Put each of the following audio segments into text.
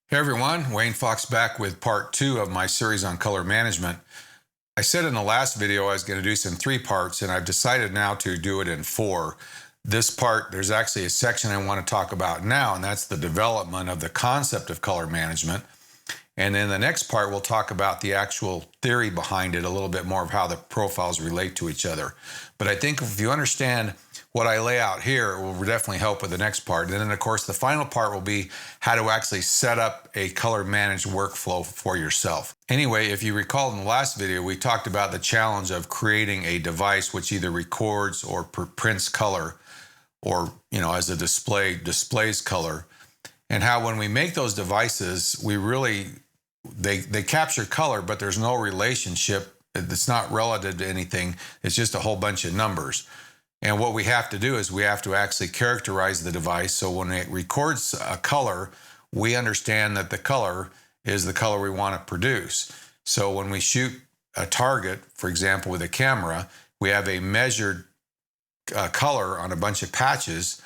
Hey everyone, Wayne Fox back with part 2 of my series on color management. I said in the last video I was going to do this in 3 parts, and I've decided now to do it in 4. This part, there's actually a section I want to talk about now, and that's the development of the concept of color management. And in the next part, we'll talk about the actual theory behind it, a little bit more of how the profiles relate to each other. But I think if you understand what I lay out here, it will definitely help with the next part. And then, of course, the final part will be how to actually set up a color managed workflow for yourself. Anyway, if you recall in the last video, we talked about the challenge of creating a device which either records or prints color, or, as a displays color, and how when we make those devices, they capture color, but there's no relationship. It's not relative to anything. It's just a whole bunch of numbers. And what we have to do is we have to actually characterize the device. So when it records a color, we understand that the color is the color we want to produce. So when we shoot a target, for example, with a camera, we have a measured color on a bunch of patches.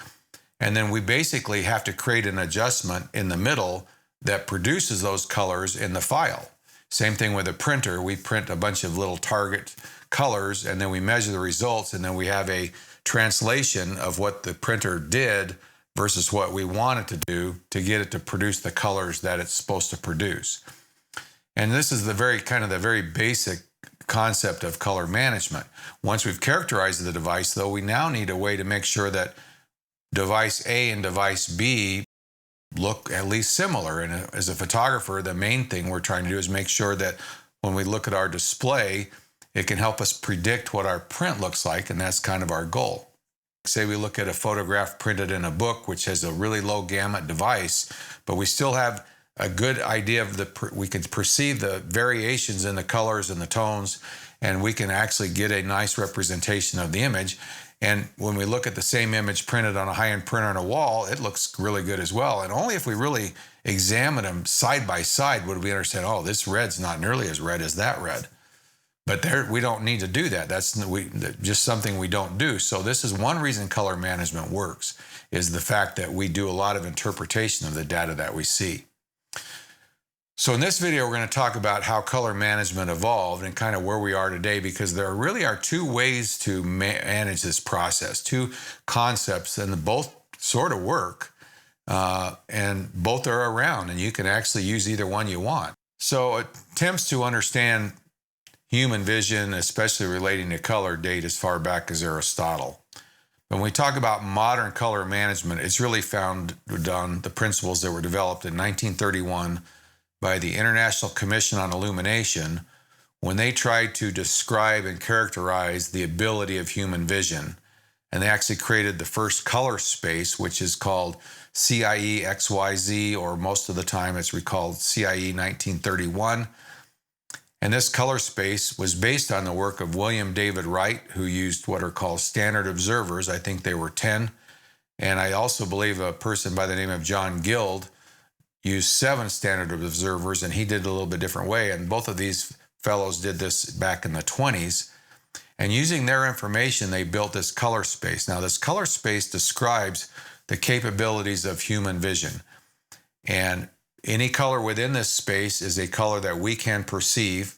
And then we basically have to create an adjustment in the middle that produces those colors in the file. Same thing with a printer. We print a bunch of little target colors, and then we measure the results, and then we have a translation of what the printer did versus what we want it to do to get it to produce the colors that it's supposed to produce. And this is the very basic concept of color management. Once we've characterized the device, though, we now need a way to make sure that device A and device B look at least similar. And as a photographer, the main thing we're trying to do is make sure that when we look at our display, it can help us predict what our print looks like, and that's kind of our goal. Say we look at a photograph printed in a book, which has a really low gamut device, but we still have a good idea of we can perceive the variations in the colors and the tones, and we can actually get a nice representation of the image. And when we look at the same image printed on a high-end printer on a wall, it looks really good as well. And only if we really examine them side by side would we understand, oh, this red's not nearly as red as that red. But we don't need to do that. That's just something we don't do. So this is one reason color management works, is the fact that we do a lot of interpretation of the data that we see. So in this video, we're going to talk about how color management evolved and kind of where we are today, because there really are 2 ways to manage this process, 2 concepts, and both sort of work, and both are around, and you can actually use either one you want. So attempts to understand human vision, especially relating to color, date as far back as Aristotle. When we talk about modern color management, it's really founded on the principles that were developed in 1931 by the International Commission on Illumination, when they tried to describe and characterize the ability of human vision. And they actually created the first color space, which is called CIE XYZ, or most of the time it's recalled CIE 1931. And this color space was based on the work of William David Wright, who used what are called standard observers. I think they were 10. And I also believe a person by the name of John Guild used 7 standard observers, and he did it a little bit different way. And both of these fellows did this back in the 20s. And using their information, they built this color space. Now, this color space describes the capabilities of human vision. And any color within this space is a color that we can perceive.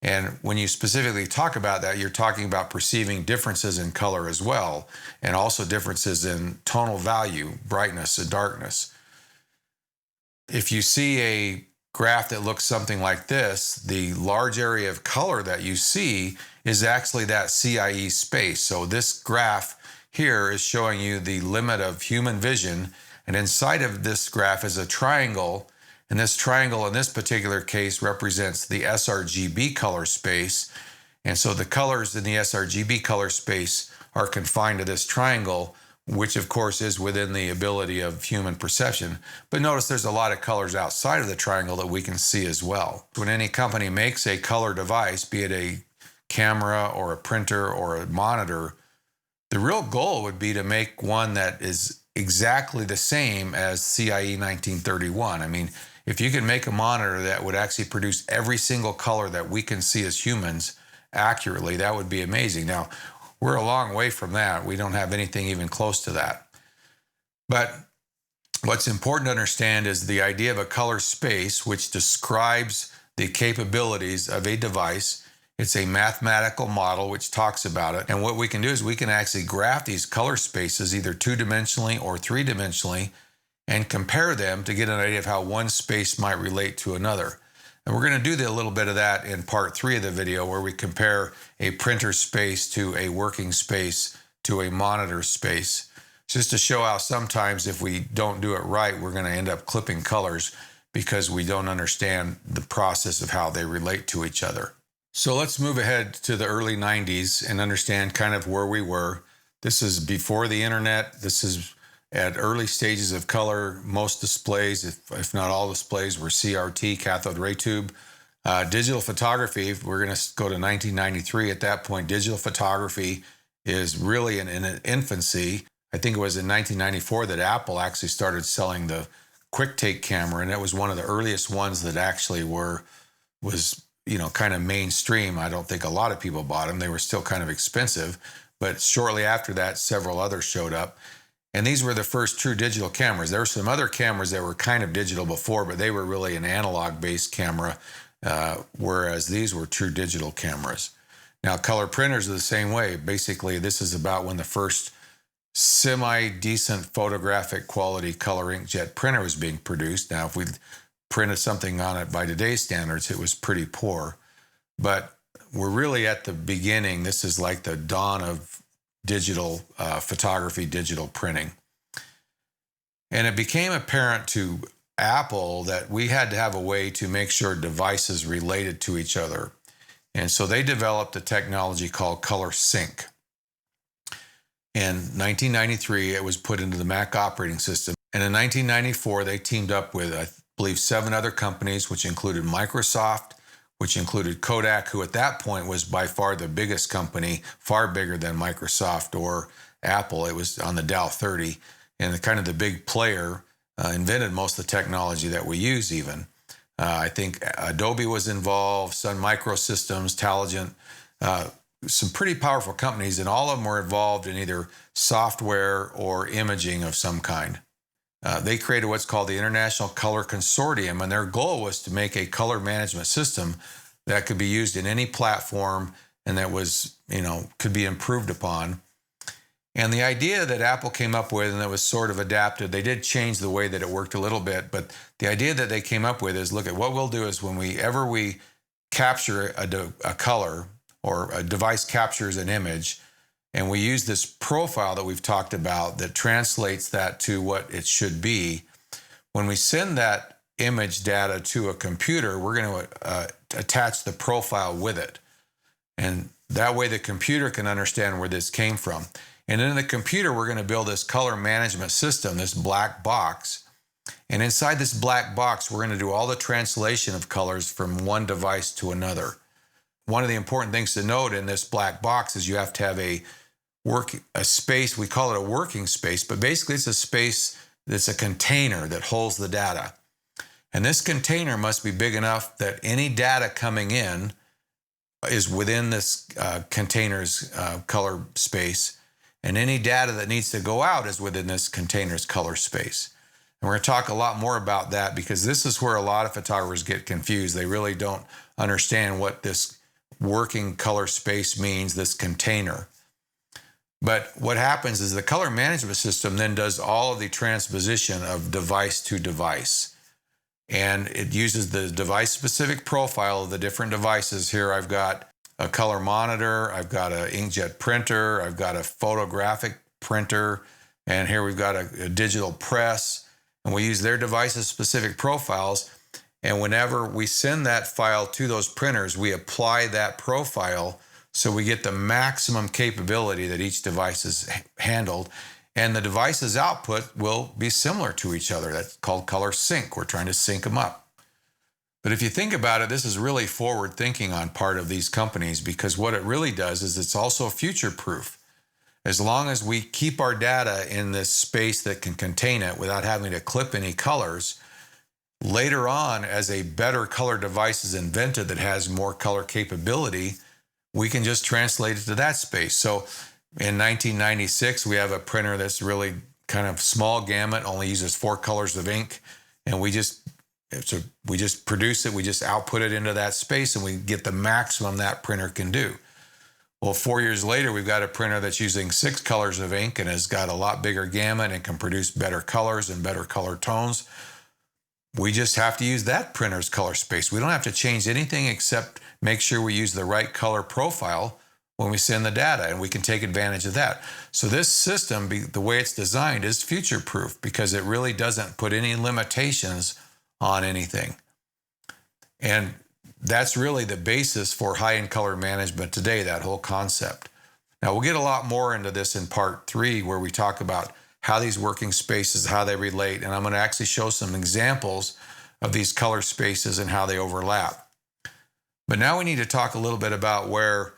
And when you specifically talk about that, you're talking about perceiving differences in color as well, and also differences in tonal value, brightness and darkness. If you see a graph that looks something like this, the large area of color that you see is actually that CIE space. So this graph here is showing you the limit of human vision, and inside of this graph is a triangle. And this triangle in this particular case represents the SRGB color space. And so the colors in the SRGB color space are confined to this triangle, which of course is within the ability of human perception. But notice there's a lot of colors outside of the triangle that we can see as well. When any company makes a color device, be it a camera or a printer or a monitor, the real goal would be to make one that is exactly the same as CIE 1931. I mean, if you can make a monitor that would actually produce every single color that we can see as humans accurately, that would be amazing. Now, we're a long way from that. We don't have anything even close to that. But What's important to understand is the idea of a color space, which describes the capabilities of a device. It's a mathematical model which talks about it. And what we can do is we can actually graph these color spaces either two-dimensionally or three-dimensionally and compare them to get an idea of how one space might relate to another. And we're going to do a little bit of that in part 3 of the video, where we compare a printer space to a working space to a monitor space, just to show how sometimes if we don't do it right, we're going to end up clipping colors because we don't understand the process of how they relate to each other. So let's move ahead to the early 90s and understand kind of where we were. This is before the internet. This is at early stages of color. Most displays, if not all displays, were CRT, cathode ray tube. Digital photography, we're going to go to 1993. At that point, digital photography is really in infancy. I think it was in 1994 that Apple actually started selling the quick take camera, and it was one of the earliest ones that actually was kind of mainstream. I don't think a lot of people bought them. They were still kind of expensive, but shortly after that, several others showed up. And these were the first true digital cameras. There were some other cameras that were kind of digital before, but they were really an analog-based camera, whereas these were true digital cameras. Now, color printers are the same way. Basically, this is about when the first semi-decent photographic quality color inkjet printer was being produced. Now, if we printed something on it by today's standards, it was pretty poor. But we're really at the beginning. This is like the dawn of digital photography, digital printing. And it became apparent to Apple that we had to have a way to make sure devices related to each other. And so they developed a technology called color sync. In 1993, it was put into the Mac operating system. And in 1994, they teamed up with, I believe, 7 other companies, which included Microsoft, which included Kodak, who at that point was by far the biggest company, far bigger than Microsoft or Apple. It was on the Dow 30, and kind of the big player, invented most of the technology that we use even. I think Adobe was involved, Sun Microsystems, Taligent, some pretty powerful companies, and all of them were involved in either software or imaging of some kind. They created what's called the International Color Consortium, and their goal was to make a color management system that could be used in any platform and that was, could be improved upon. And the idea that Apple came up with, and that was sort of adapted, they did change the way that it worked a little bit, but the idea that they came up with is, look, at what we'll do is whenever we capture a color, or a device captures an image, and we use this profile that we've talked about that translates that to what it should be. When we send that image data to a computer, we're going to attach the profile with it. And that way the computer can understand where this came from. And in the computer, we're going to build this color management system, this black box. And inside this black box, we're going to do all the translation of colors from one device to another. One of the important things to note in this black box is you have to have a space, we call it a working space, but basically it's a space that's a container that holds the data. And this container must be big enough that any data coming in is within this container's color space, and any data that needs to go out is within this container's color space. And we're going to talk a lot more about that, because this is where a lot of photographers get confused. They really don't understand what this working color space means, this container. But what happens is the color management system then does all of the transposition of device to device. And it uses the device-specific profile of the different devices. Here I've got a color monitor, I've got an inkjet printer, I've got a photographic printer, and here we've got a digital press. And we use their devices' specific profiles. And whenever we send that file to those printers, we apply that profile so we get the maximum capability that each device is handled. And the device's output will be similar to each other. That's called color sync. We're trying to sync them up. But if you think about it, this is really forward thinking on part of these companies, because what it really does is it's also future-proof. As long as we keep our data in this space that can contain it without having to clip any colors, later on, as a better color device is invented that has more color capability, we can just translate it to that space. So in 1996, we have a printer that's really kind of small gamut, only uses 4 colors of ink, and we just produce it, we just output it into that space, and we get the maximum that printer can do. Well, 4 years later, we've got a printer that's using 6 colors of ink and has got a lot bigger gamut and can produce better colors and better color tones. We just have to use that printer's color space. We don't have to change anything except make sure we use the right color profile when we send the data, and we can take advantage of that. So this system, the way it's designed, is future-proof because it really doesn't put any limitations on anything. And that's really the basis for high-end color management today, that whole concept. Now, we'll get a lot more into this in part 3, where we talk about how these working spaces, how they relate, and I'm going to actually show some examples of these color spaces and how they overlap. But now we need to talk a little bit about where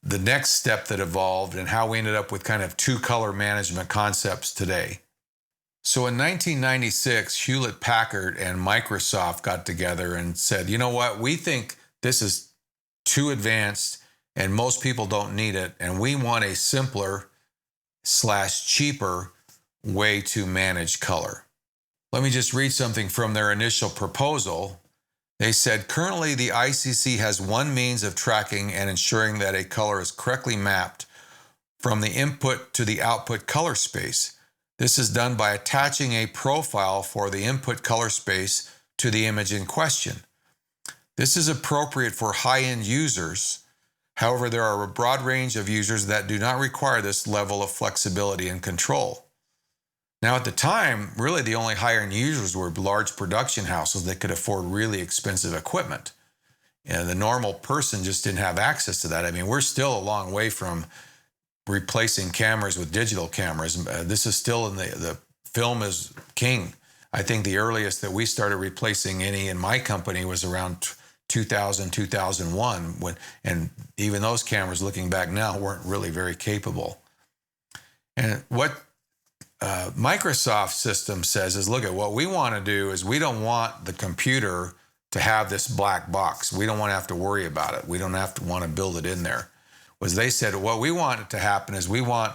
the next step that evolved and how we ended up with kind of 2 color management concepts today. So in 1996, Hewlett-Packard and Microsoft got together and said, you know what, we think this is too advanced and most people don't need it, and we want a simpler/cheaper way to manage color. Let me just read something from their initial proposal. They said, currently the ICC has one means of tracking and ensuring that a color is correctly mapped from the input to the output color space. This is done by attaching a profile for the input color space to the image in question. This is appropriate for high-end users. However, there are a broad range of users that do not require this level of flexibility and control. Now, at the time, really the only higher-end users were large production houses that could afford really expensive equipment. And the normal person just didn't have access to that. I mean, we're still a long way from replacing cameras with digital cameras. This is still in the film is king. I think the earliest that we started replacing any in my company was around 2000, 2001, and even those cameras, looking back now, weren't really very capable. And what Microsoft system says is, look, at what we want to do is we don't want the computer to have this black box. We don't want to have to worry about it. We don't have to want to build it in there. Was they said what we want it to happen is we want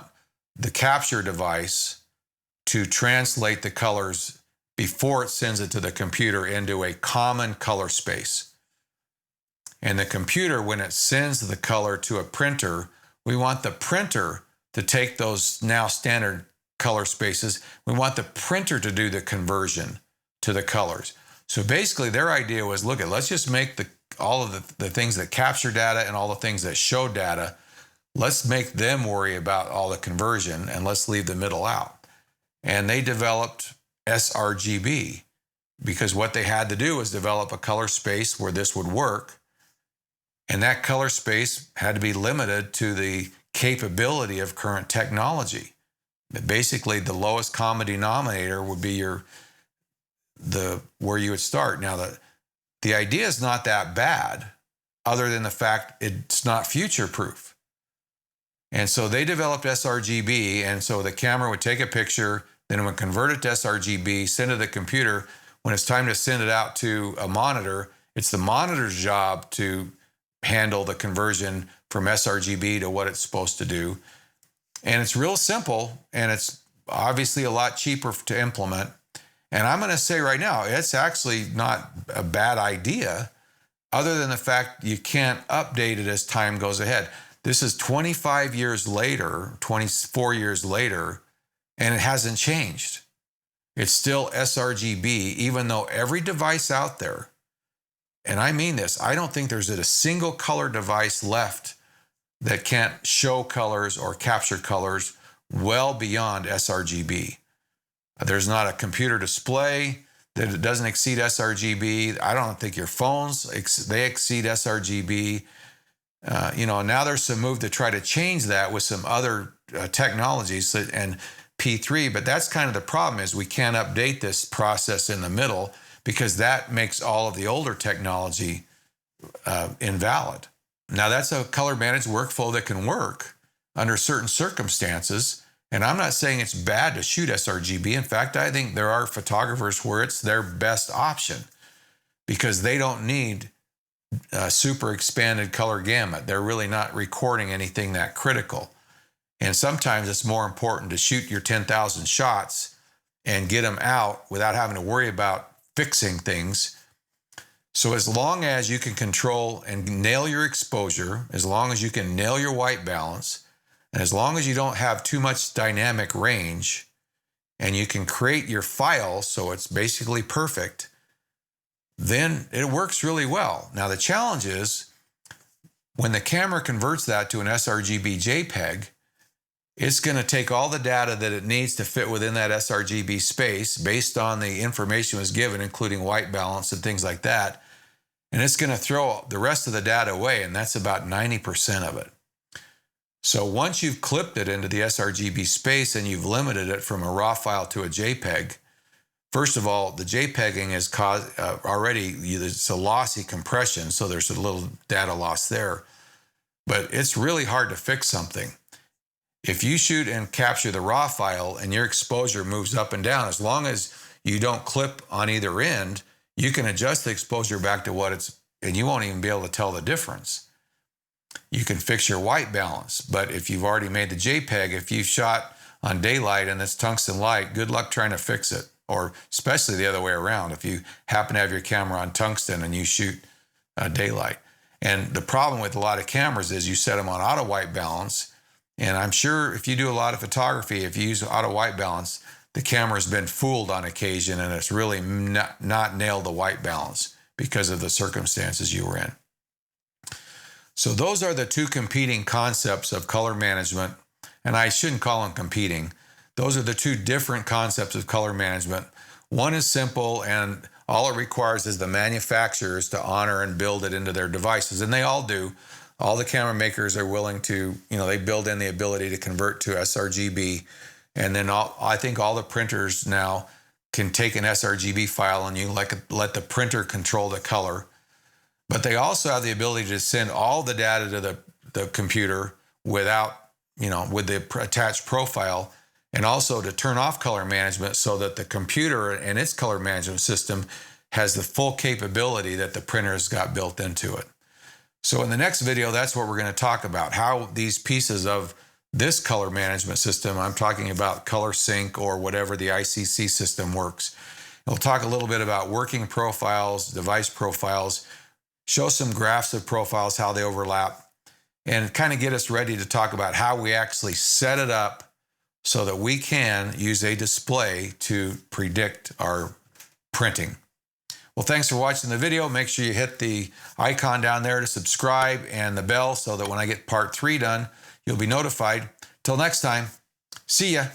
the capture device to translate the colors before it sends it to the computer into a common color space. And the computer, when it sends the color to a printer, we want the printer to take those now standard color spaces. We want the printer to do the conversion to the colors. So basically their idea was, look, let's just make all of the things that capture data and all the things that show data, let's make them worry about all the conversion and let's leave the middle out. And they developed SRGB because what they had to do was develop a color space where this would work. And that color space had to be limited to the capability of current technology. Basically, the lowest common denominator would be where you would start. Now, the idea is not that bad, other than the fact it's not future-proof. And so they developed SRGB, and so the camera would take a picture, then it would convert it to SRGB, send it to the computer. When it's time to send it out to a monitor, it's the monitor's job to handle the conversion from sRGB to what it's supposed to do. And it's real simple, and it's obviously a lot cheaper to implement. And I'm going to say right now, it's actually not a bad idea, other than the fact you can't update it as time goes ahead. This is 25 years later, 24 years later, and it hasn't changed. It's still sRGB, even though every device out there, and I mean this, I don't think there's a single color device left that can't show colors or capture colors well beyond sRGB. There's not a computer display that doesn't exceed sRGB. I don't think your phones, they exceed sRGB. Now there's some move to try to change that with some other technologies and P3, but that's kind of the problem is we can't update this process in the middle because that makes all of the older technology invalid. Now that's a color managed workflow that can work under certain circumstances. And I'm not saying it's bad to shoot sRGB. In fact, I think there are photographers where it's their best option because they don't need a super expanded color gamut. They're really not recording anything that critical. And sometimes it's more important to shoot your 10,000 shots and get them out without having to worry about fixing things. So as long as you can control and nail your exposure, as long as you can nail your white balance, and as long as you don't have too much dynamic range, and you can create your file so it's basically perfect, then it works really well. Now the challenge is when the camera converts that to an sRGB JPEG, it's going to take all the data that it needs to fit within that sRGB space based on the information it was given, including white balance and things like that. And it's going to throw the rest of the data away, and that's about 90% of it. So once you've clipped it into the sRGB space and you've limited it from a raw file to a JPEG, first of all, the JPEGing is already, it's a lossy compression, so there's a little data loss there. But it's really hard to fix something. If you shoot and capture the raw file and your exposure moves up and down, as long as you don't clip on either end, you can adjust the exposure back to what it's, and you won't even be able to tell the difference. You can fix your white balance, but if you've already made the JPEG, if you shot on daylight and it's tungsten light, good luck trying to fix it, or especially the other way around. If you happen to have your camera on tungsten and you shoot daylight. And the problem with a lot of cameras is you set them on auto white balance, and I'm sure if you do a lot of photography, if you use auto white balance, the camera's been fooled on occasion and it's really not nailed the white balance because of the circumstances you were in. So those are the two competing concepts of color management, and I shouldn't call them competing. Those are the two different concepts of color management. One is simple, and all it requires is the manufacturers to honor and build it into their devices, and they all do. All the camera makers are willing to, they build in the ability to convert to sRGB. And then I think all the printers now can take an sRGB file and you let the printer control the color. But they also have the ability to send all the data to the computer without, with the attached profile, and also to turn off color management so that the computer and its color management system has the full capability that the printer's got built into it. So in the next video, that's what we're going to talk about, how these pieces of this color management system, I'm talking about color sync or whatever the ICC system works. We'll talk a little bit about working profiles, device profiles, show some graphs of profiles, how they overlap, and kind of get us ready to talk about how we actually set it up so that we can use a display to predict our printing. Well, thanks for watching the video. Make sure you hit the icon down there to subscribe and the bell so that when I get part 3 done, you'll be notified. Till next time, see ya.